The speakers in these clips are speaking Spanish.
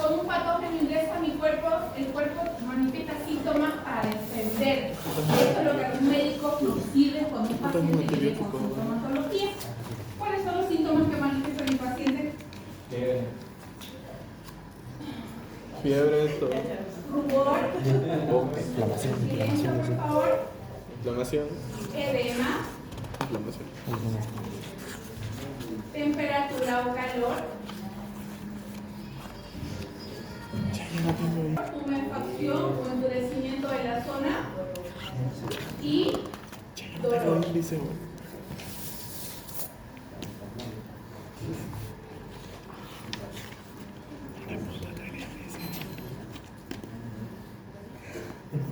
Cuando un patógeno ingresa a mi cuerpo, el cuerpo manifiesta síntomas para defender. Esto es lo que a los médicos nos sirve cuando un paciente viene con sintomatología. ¿Cuáles son los síntomas que manifiesta mi paciente? Fiebre, todo. Rubor. Inflamación. Silencio, por favor. Inflamación. Edema. Inflamación. Temperatura o calor. Tumefacción o endurecimiento de la zona. Y dolor.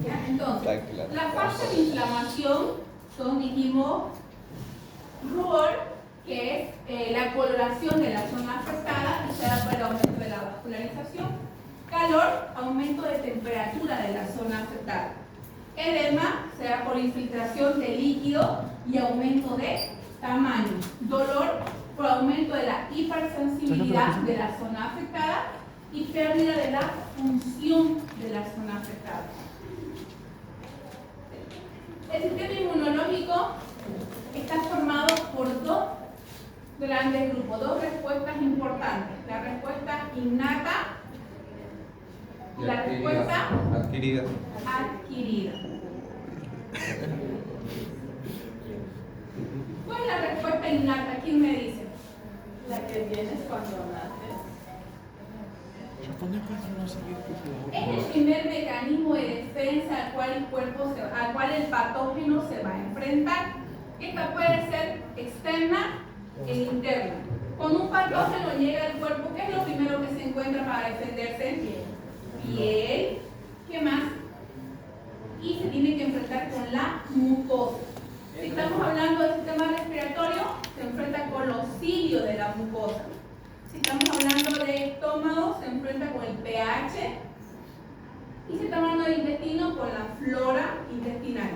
¿Ya? Entonces, las fases de inflamación son, dijimos, rubor, que es la coloración de la zona afectada y se da por el aumento de la vascularización. Calor, aumento de temperatura de la zona afectada. Edema, se da por infiltración de líquido y aumento de tamaño. Dolor, por aumento de la hipersensibilidad de la zona afectada y pérdida de la función de la zona afectada. El sistema inmunológico está formado por dos grandes grupos, dos respuestas importantes. La respuesta innata y la respuesta adquirida. ¿Cuál es la respuesta innata? ¿Quién me dice? La que tienes cuando naces. Es el primer mecanismo de defensa al cual el patógeno se va a enfrentar. Esta puede ser externa e interna. Cuando un patógeno llega al cuerpo, ¿qué es lo primero que se encuentra para defenderse? Piel. ¿Qué más? Y se tiene que enfrentar con la mucosa. Si estamos hablando del sistema respiratorio, se enfrenta con los cilios de la mucosa. Si estamos hablando de estómago, se enfrenta con el pH. Y si estamos hablando de intestino, con la flora intestinal.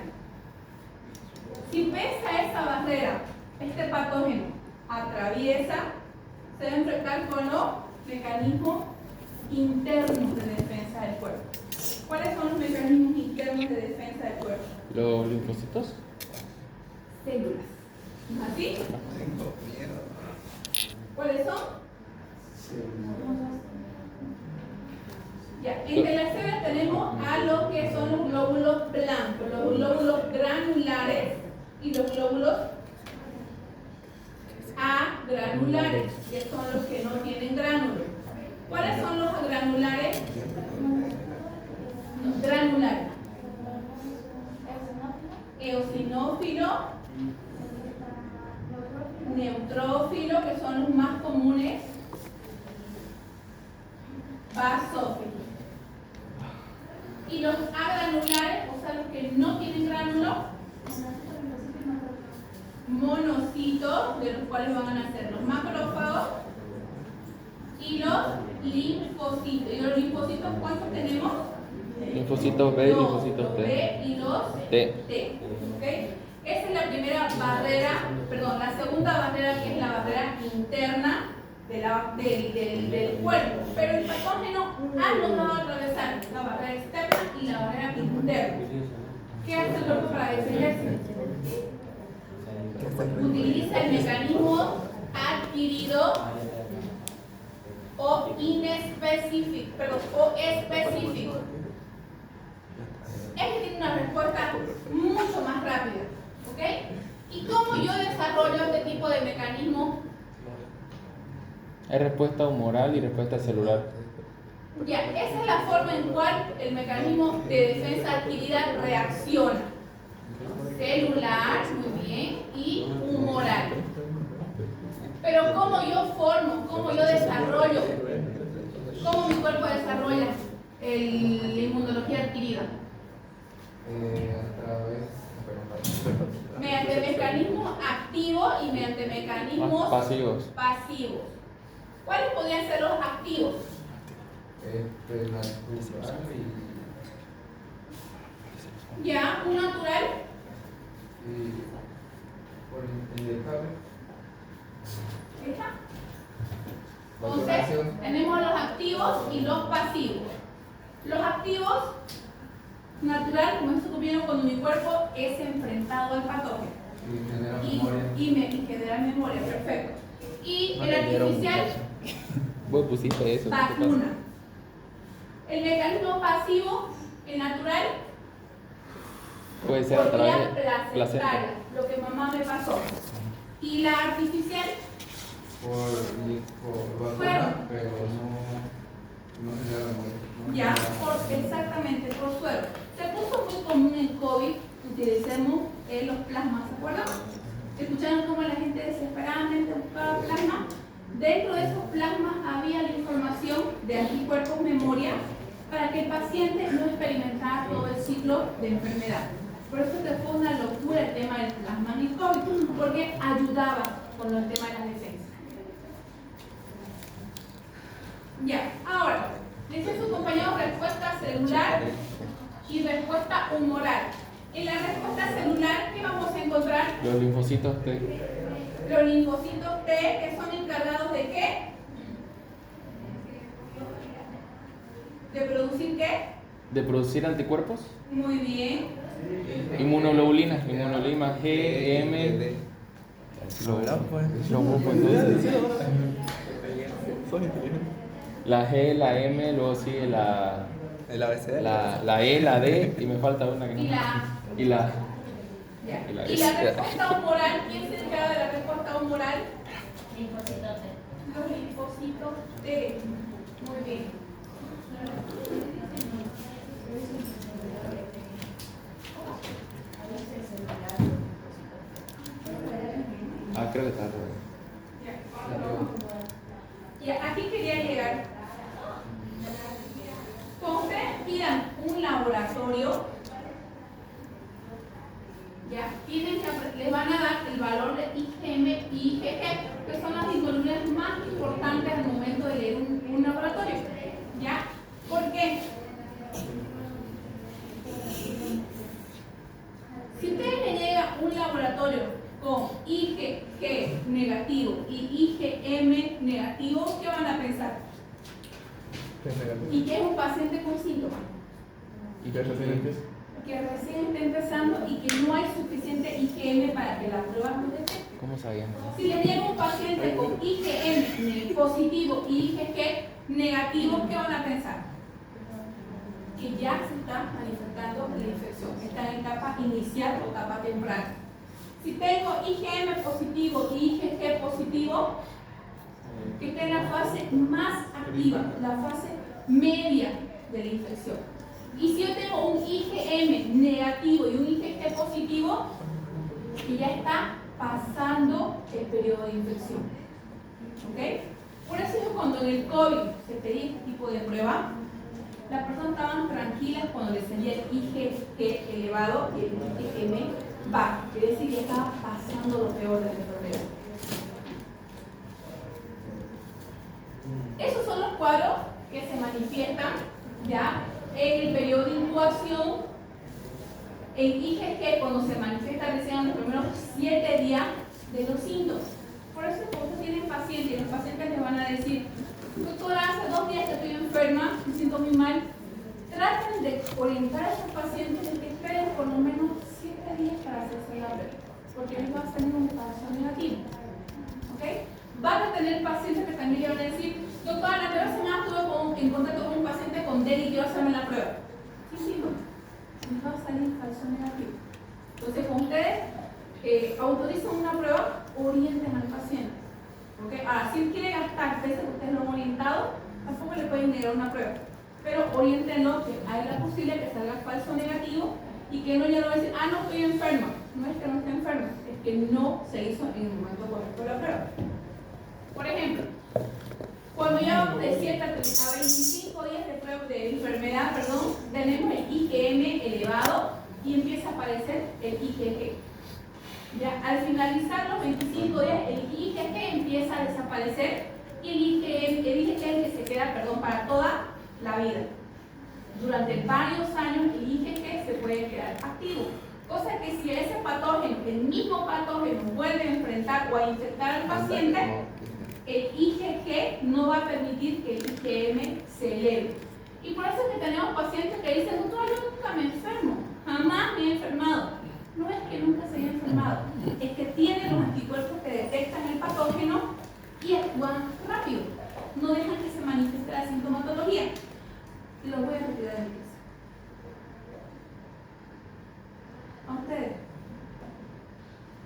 Si pesa esa barrera, este patógeno atraviesa, se va a enfrentar con los mecanismos internos de defensa del cuerpo. ¿Cuáles son los mecanismos internos de defensa del cuerpo? ¿Los linfocitos? Células. ¿Así? ¿Cuáles son? Ya, entre las células tenemos a lo que son los glóbulos blancos, los glóbulos granulares y los glóbulos agranulares, que son los que no tienen gránulos. ¿Cuáles son los granulares? Granulares. Eosinófilo, neutrófilo, que son los más comunes, basófilo. Y los agranulares, o sea, los que no tienen gránulo, monocitos, de los cuales van a nacer los macrófagos, y los linfocitos. ¿Y los linfocitos cuántos tenemos? Linfocitos B y linfocitos T. B y los T. ¿Okay? Esa es la primera barrera, perdón, la segunda barrera, que es la barrera interna del cuerpo. Pero el patógeno ha logrado atravesar la barrera externa y la barrera interna. ¿Qué hace el cuerpo para defenderse? Utiliza el mecanismo adquirido o inespecífico, perdón, o específico. Este tiene una respuesta mucho más rápida, ¿ok? ¿Y cómo yo desarrollo este tipo de mecanismo? Hay respuesta humoral y respuesta celular. Ya, esa es la forma en cual el mecanismo de defensa adquirida reacciona. Celular, muy bien, y humoral. Pero ¿cómo yo formo, cómo yo desarrollo, cómo mi cuerpo desarrolla la inmunología adquirida? Mediante mecanismos activos y mediante mecanismos pasivos. ¿Cuáles podrían ser los activos? Ya, un natural. ¿Esta? Entonces, tenemos Tenemos los activos y los pasivos. Los activos, natural, como eso tuvieron cuando mi cuerpo es enfrentado al patógeno. Y genera memoria, perfecto. Y el artificial, Vos pusiste eso. ¿qué te pasa? vacuna. El mecanismo pasivo, el natural, Puede ser a través de placentaria, placenta. lo que mamá me pasó. Y la artificial, por Fueron. vacuna, pero no genera memoria. ya, exactamente, por suero. Se puso muy común en COVID, utilicemos los plasmas, ¿se acuerdan? ¿Escucharon cómo la gente desesperadamente buscaba plasma? Dentro de esos plasmas había la información de anticuerpos memoria para que el paciente no experimentara todo el ciclo de enfermedad. Por eso que fue una locura el tema del plasma en el COVID, porque ayudaba con el tema de las defensas. Ya, ahora, dice su compañero respuesta celular y respuesta humoral. En la respuesta celular, ¿qué vamos a encontrar? Los linfocitos T. Los linfocitos T, que son encargados de ¿qué? ¿De producir qué? De producir anticuerpos. Muy bien. Inmunoglobulinas. Inmunoglobulinas G, M. Lo verán, pues. Los grupos entonces. La G, la M, luego sigue la El ABC. la E, la D y me falta una que no. Y la Y la ya. Y la Y la S. respuesta humoral, ¿quién se encarga de la respuesta humoral? Linfocito T. Los linfocitos T. Muy bien. creo que está. Y aquí quería llegar. Cuando ustedes pidan un laboratorio, ya tienen que, les van a dar el valor de IgM y IgG, que son las involucras más importantes al momento de leer un laboratorio. ¿Ya? ¿Por qué? Si ustedes le llega un laboratorio con IgG negativo y IgM negativo, ¿qué van a pensar? Y que es un paciente con síntomas. ¿Y qué recientes? Que recién está empezando y que no hay suficiente IgM para que la prueba no detecte. ¿Cómo sabían? Si le llega un paciente con IgM positivo y IgG negativo, ¿qué van a pensar? Que ya se está manifestando la infección, está en etapa inicial o etapa temprana. Si tengo IgM positivo y IgG positivo, que está en la fase más activa, la fase media de la infección. Y si yo tengo un IgM negativo y un IgG positivo, que ya está pasando el periodo de infección. ¿Ok? Por eso es cuando en el COVID se pedía este tipo de prueba, las personas estaban tranquilas cuando les salía el IgG elevado y el IgM bajo. Quiere decir que estaba pasando lo peor de la enfermedad. Esos son los cuadros que se manifiestan ya en el periodo de incubación. En IgG, cuando se manifiesta recién en los primeros 7 días de los síntomas. Por eso, cuando tienen pacientes y los pacientes les van a decir: doctora, hace 2 días que estoy enferma, me siento muy mal. Traten de orientar a esos pacientes de que esperen por lo menos 7 días para hacerse la prueba, porque ellos van a tener un caso negativo. ¿Ok? Van a tener pacientes que también le van a decir: doctora, la primera semana estuve en contacto con un paciente con dengue y quiero hacerme la prueba. Sí, no. Les va a salir falso negativo. Entonces, cuando ustedes autorizan una prueba, orienten al paciente. ¿Okay? Ahora, si él quiere gastar pesos que ustedes lo han orientado, tampoco le pueden negar una prueba. Pero orientenlo que hay la posibilidad que salga falso negativo y que no ya no va a decir: ah, no estoy enferma. No es que no esté enferma, es que no se hizo en el momento correcto de la prueba. Por ejemplo, cuando ya vamos de 7 a 25 días de prueba de enfermedad, tenemos el IgM elevado y empieza a aparecer el IgG. Ya, al finalizar los 25 días, el IgG empieza a desaparecer y el IgG es el que se queda, para toda la vida. Durante varios años el IgG se puede quedar activo. Cosa que si ese patógeno, el mismo patógeno, vuelve a enfrentar o a infectar al paciente, el IgG no va a permitir que el IgM se eleve. Y por eso es que tenemos pacientes que dicen, doctor, yo nunca me enfermo, jamás me he enfermado. No es que nunca se haya enfermado, es que tiene los anticuerpos que detectan el patógeno y actúan rápido. No dejan que se manifieste la sintomatología. Lo voy a retirar de mi casa. A ustedes.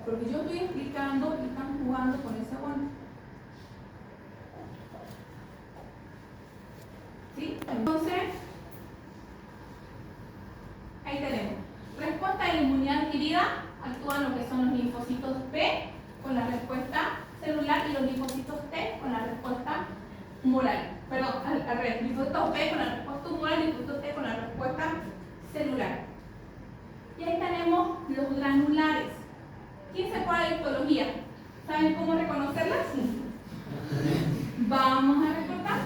Porque yo estoy explicando y están jugando con ese guante. ¿Sí? Entonces, ahí tenemos. Respuesta de la inmunidad adquirida, actúan lo que son los linfocitos B con la respuesta celular y los linfocitos T con la respuesta humoral. Perdón, al revés, linfocitos B con la respuesta humoral y linfocitos T con la respuesta celular. Y ahí tenemos los granulares. ¿Quién se acuerda de histología? ¿Saben cómo reconocerlas? Vamos a recordar.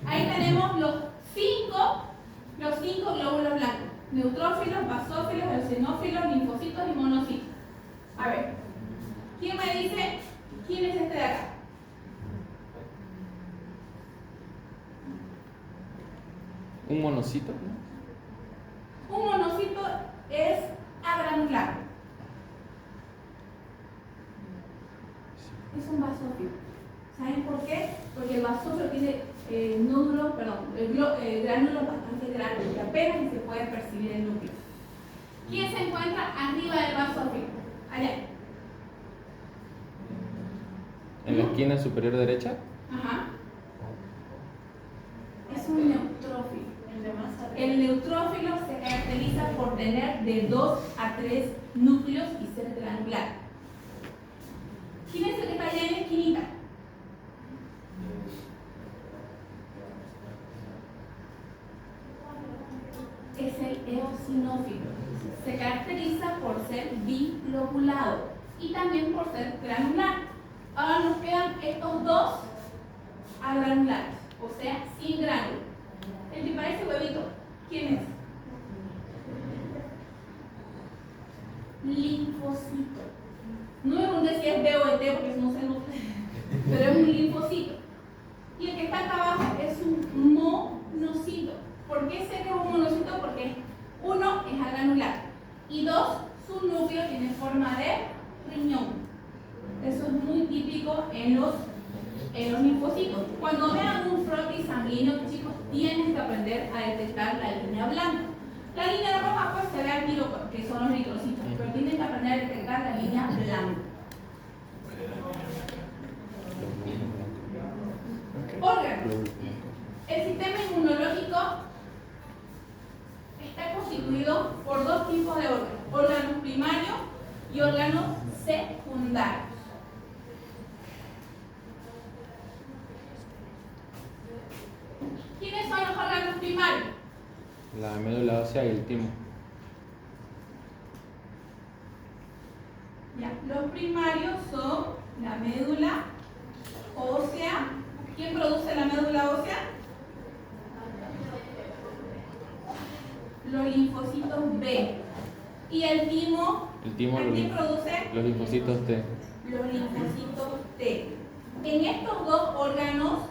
Ahí tenemos los cinco glóbulos blancos: neutrófilos, basófilos, eosinófilos, linfocitos y monocitos. A ver, ¿quién me dice quién es este de acá? ¿Un monocito? Un monocito es agranular. Es un basófilo. ¿Saben por qué? Porque el basófilo tiene nódulos, gránulos bastante grandes y apenas se puede percibir el núcleo. ¿Quién se encuentra arriba del basófilo? Allá. ¿En la esquina superior derecha? Ajá. Es un neutrófilo. El neutrófilo se caracteriza por tener de 2 a 3 núcleos y ser granular. ¿Quién es el que está allá en la esquinita? Es el eosinófilo. Se caracteriza por ser bilobulado y también por ser granular. Ahora nos quedan estos dos agranulares, o sea, sin gránulo. El que parece huevito, ¿quién es? Linfocito. No me pregunté si es B o T porque no se nota, pero es un linfocito. Y el que está acá abajo es un monocito. ¿Por qué sé que es un monocito? Porque uno es agranular y dos, su núcleo tiene forma de riñón. Eso es muy típico en los linfocitos. Cuando vean un frotis sanguíneo, chicos, tienen que aprender a detectar la línea blanca. La línea roja pues se ve al tiro, que son los eritrocitos, pero tienen que aprender a detectar la línea blanca. Órganos. El sistema inmunológico está constituido por dos tipos de órganos: órganos primarios y órganos secundarios. ¿Quiénes son los órganos primarios? La médula ósea y el timo. Ya, los primarios son la médula ósea. ¿Quién produce la médula ósea? Los linfocitos B. ¿Y el timo? El timo, ¿Quién produce? los linfocitos T. Los linfocitos T. En estos dos órganos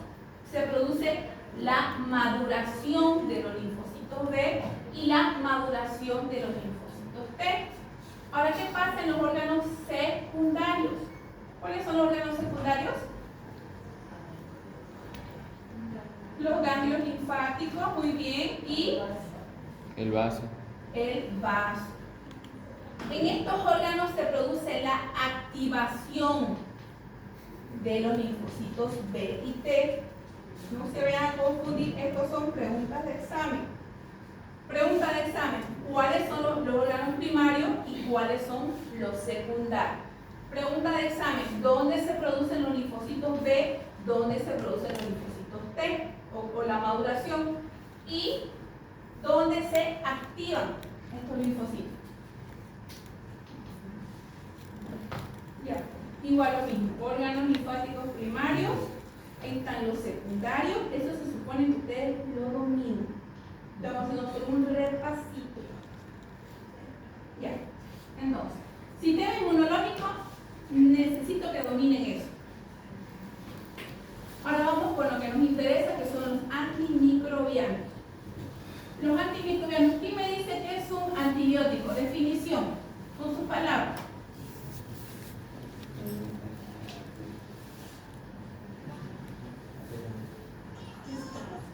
se produce la maduración de los linfocitos B y la maduración de los linfocitos T. Ahora, ¿qué pasa en los órganos secundarios? ¿Cuáles son los órganos secundarios? Los ganglios linfáticos, muy bien, y El vaso. el vaso. En estos órganos se produce la activación de los linfocitos B y T. No se vayan a confundir, estos son preguntas de examen. Pregunta de examen: ¿cuáles son los órganos primarios y cuáles son los secundarios? Pregunta de examen: ¿dónde se producen los linfocitos B? ¿Dónde se producen los linfocitos T? O la maduración. ¿Y dónde se activan estos linfocitos? Ya, igual lo mismo. Órganos linfáticos primarios, están los secundarios. Eso se supone que ustedes lo dominan. Estamos haciendo solo un repasito. Ya, entonces, sistema inmunológico, necesito que dominen eso. antimicrobianos. Los antimicrobianos, ¿quién me dice que es un antibiótico? Definición, con sus palabras.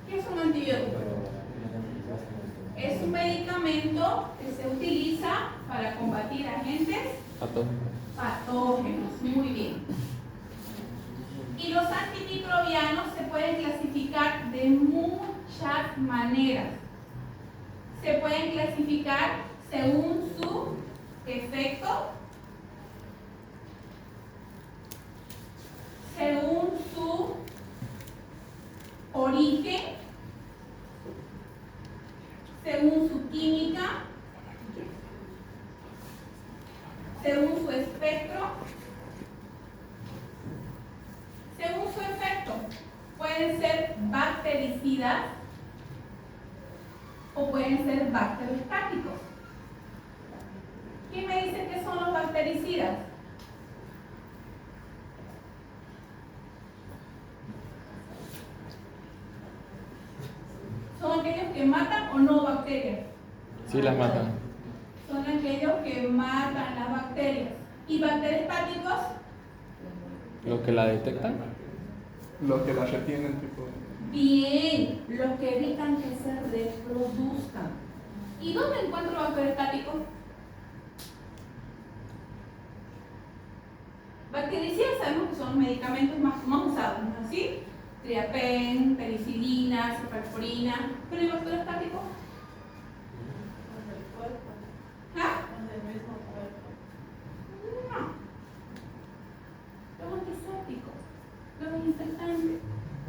¿Qué es un antibiótico? Es un medicamento que se utiliza para combatir agentes patógenos. Muy bien. Y los antimicrobianos se pueden clasificar de muchas maneras. Se pueden clasificar según su efecto, según su origen, según su química, según su espectro, según su efecto. Pueden ser bactericidas o pueden ser bacteriostáticos. ¿Quién me dice qué son los bactericidas? ¿Son aquellos que matan o no bacterias? Sí, las matan. Son aquellos que matan las bacterias. ¿Y bacteriostáticos? Los que la detectan. Los que la retienen, tipo. Bien, los que evitan que se reproduzcan. ¿Y dónde encuentro bacteriostáticos? Bactericidas sabemos que son los medicamentos más usados, ¿no es así? Triapen, penicilina, cefalexina. ¿Pero hay bacteriostáticos? ¿Ah? No. Los antisépticos, los desinfectantes,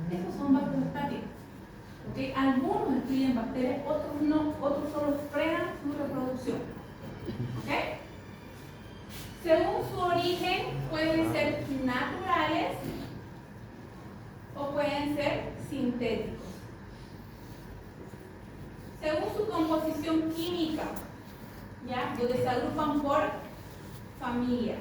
esos son bacteriostáticos. ¿Okay? Algunos destruyen bacterias, otros no, otros solo frenan su reproducción. ¿Okay? Según su origen, pueden ser naturales o pueden ser sintéticos. Según su composición química, ¿ya? Donde se agrupan por familias.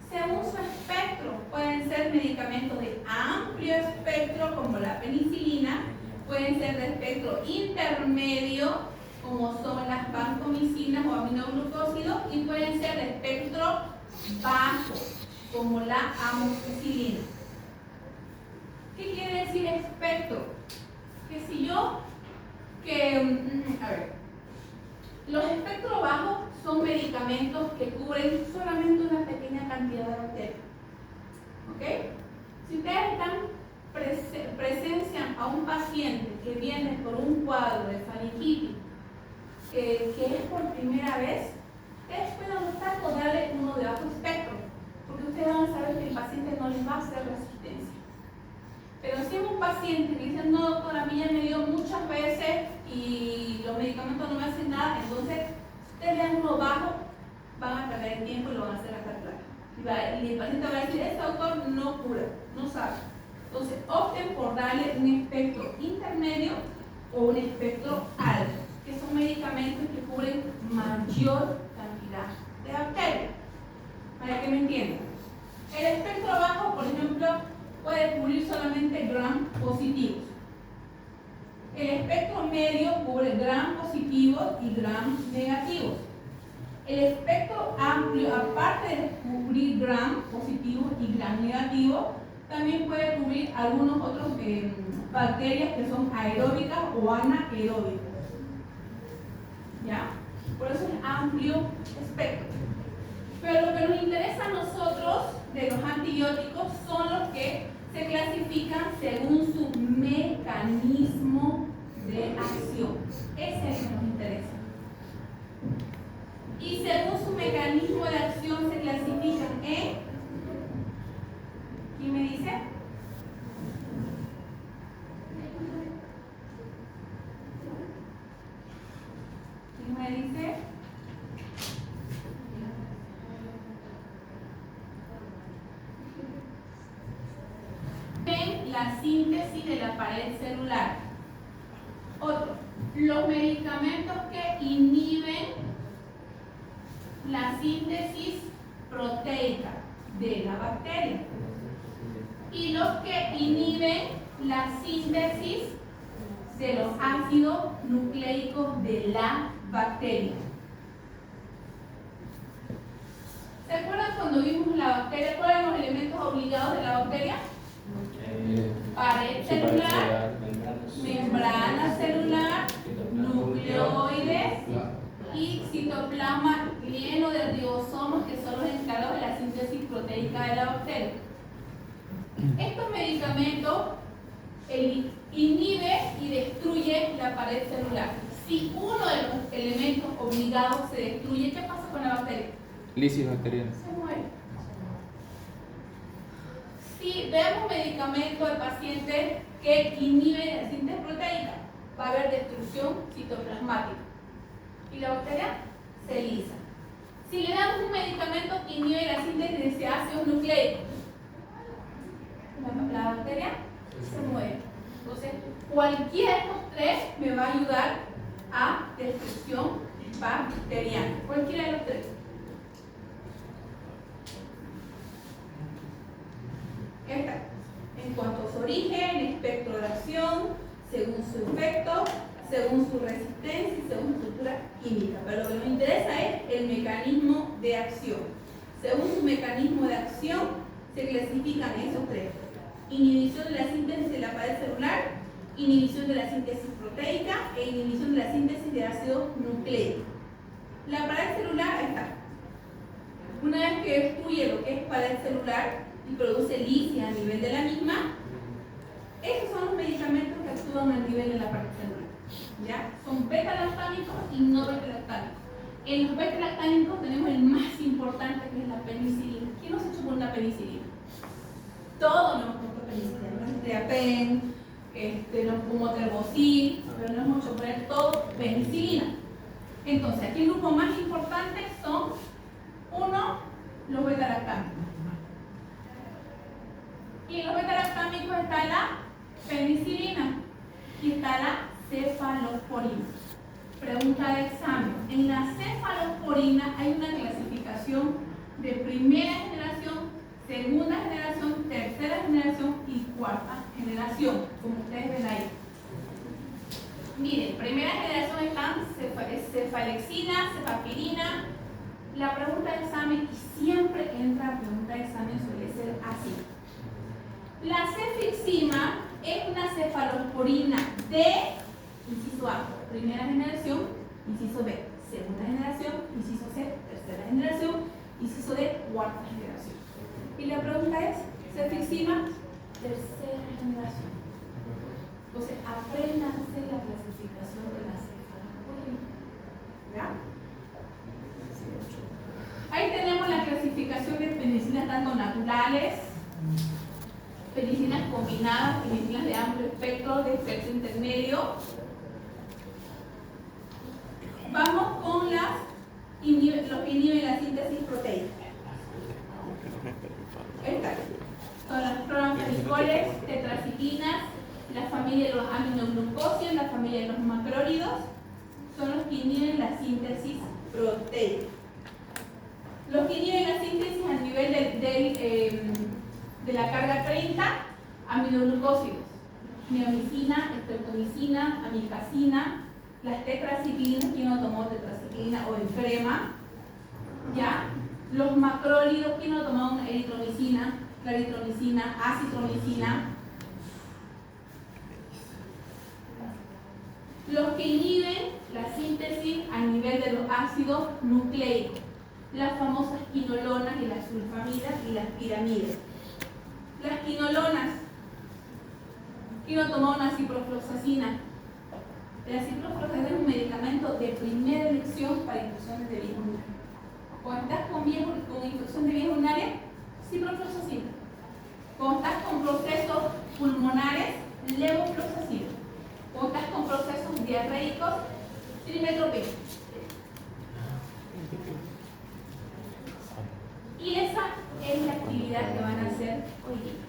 Según su espectro, pueden ser medicamentos de amplio espectro, como la penicilina, pueden ser de espectro intermedio, como son las vancomicinas o aminoglucósidos, y pueden ser de espectro bajo, como la amoxicilina. ¿Qué quiere decir espectro? Que si yo, a ver, los espectros bajos son medicamentos que cubren solamente una pequeña cantidad de bacterias. ¿Ok? Si ustedes presencian a un paciente que viene por un cuadro de faringitis, que es por primera vez, ustedes pueden optar por darle uno de bajo espectro, porque ustedes van a saber que el paciente no les va a hacer resistencia. Pero si es un paciente que dice, no doctora, a mí ya me dio muchas veces y los medicamentos no me hacen nada, entonces ustedes le dan uno bajo, van a perder el tiempo y lo van a hacer hasta claro. Y el paciente va a decir, este doctor no cura, no sabe. Entonces opten por darle un espectro intermedio o un espectro alto, que son medicamentos que cubren mayor cantidad de bacterias. Para que me entiendan. El espectro bajo, por ejemplo, puede cubrir solamente gram positivos. El espectro medio cubre gram positivos y gram negativos. El espectro amplio, aparte de cubrir gram positivos y gram negativos, también puede cubrir algunos otros bacterias que son aeróbicas o anaeróbicas. ¿Ya? Por eso es amplio espectro. Pero lo que nos interesa a nosotros de los antibióticos son los que se clasifican según su mecanismo de acción. Ese es el que nos interesa. Y según su mecanismo de acción se clasifican en... ¿Quién me dice? ¿Quién me dice? En la síntesis de la pared celular. Otro, los medicamentos que inhiben la síntesis proteica de la bacteria y los que inhiben la síntesis de los ácidos nucleicos de la bacteria. ¿Se acuerdan cuando vimos la bacteria? ¿Cuáles eran los elementos obligados de la bacteria? Pared celular, membrana celular, nucleoides y citoplasma lleno de ribosomos, que son los encargados de la síntesis proteica de la bacteria. Estos medicamentos inhibe y destruye la pared celular. Si uno de los elementos obligados se destruye, ¿qué pasa con la bacteria? Lisis bacteriana. Se muere. Si vemos medicamento al paciente que inhibe la síntesis proteica, va a haber destrucción citoplasmática y la bacteria se lisa. Si le damos un medicamento que inhibe la síntesis de ácidos nucleicos, la bacteria se muere. Entonces, cualquiera de estos tres me va a ayudar a destrucción bacteriana. Cualquiera de los tres. Esta, en cuanto a su origen, espectro de acción, según su efecto, según su resistencia y según su estructura química. Pero lo que nos interesa es el mecanismo de acción. Según su mecanismo de acción, se clasifican esos tres: inhibición de la síntesis de la pared celular, inhibición de la síntesis proteica e inhibición de la síntesis de ácidos nucleicos. La pared celular está. Una vez que destruye lo que es pared celular y produce lisis a nivel de la misma, esos son los medicamentos que actúan a nivel de la pared celular. ¿Ya? Son beta-lactámicos y no beta-lactámicos. En los beta-lactámicos tenemos el más importante, que es la penicilina. ¿Quién nos ha hecho con la penicilina? Todos nos hemos puesto penicilina. Triapen, nos ponemos terbosil, pero no hemos hecho poner todo penicilina. Entonces, aquí el grupo más importante son, uno, los beta-lactámicos. Y en los beta-lactámicos está la penicilina y está la cefalosporina. Pregunta de examen. En la cefalosporina hay una clasificación de primera generación, segunda generación, tercera generación y cuarta generación, como ustedes ven ahí. Miren, primera generación están cefalexina, cefapirina. La pregunta de examen, y siempre entra la pregunta de examen, suele ser así. La cefixima es una cefalosporina de, inciso A, primera generación, inciso B, segunda generación, inciso C, tercera generación, inciso D, cuarta generación. Y la pregunta es, cefixima, tercera generación. Entonces, apréndanse la clasificación de la cefalosporina. ¿Ya? Ahí tenemos la clasificación de penicilinas tanto naturales, penicilinas combinadas, penicilinas de amplio espectro, de espectro intermedio. Vamos con los que inhiben la síntesis proteica. Estas son las clorofenicoles, tetraciclinas, la familia de los aminoglucósidos, la familia de los macrólidos, son los que inhiben la síntesis proteica. Los que inhiben la síntesis a nivel de la carga 30, aminoglucósidos, neomicina, estreptomicina, amilcacina, las tetraciclinas, quien no tomó tetraciclina o en crema, ¿ya? Los macrólidos, quien no tomó eritromicina, claritromicina, acitromicina. Los que inhiben la síntesis a nivel de los ácidos nucleicos, las famosas quinolonas y las sulfamidas y las piramidas. Las quinolonas, ¿quién no tomó una ciprofloxacina? La ciprofloxacina es un medicamento de primera elección para infecciones de vías urinarias. Cuando estás con infección de vías urinarias, ciprofloxacina. Cuando estás con procesos pulmonares, levofloxacina. Cuando estás con procesos diarreicos, trimestoprim. Y esa es la actividad que van a hacer hoy día.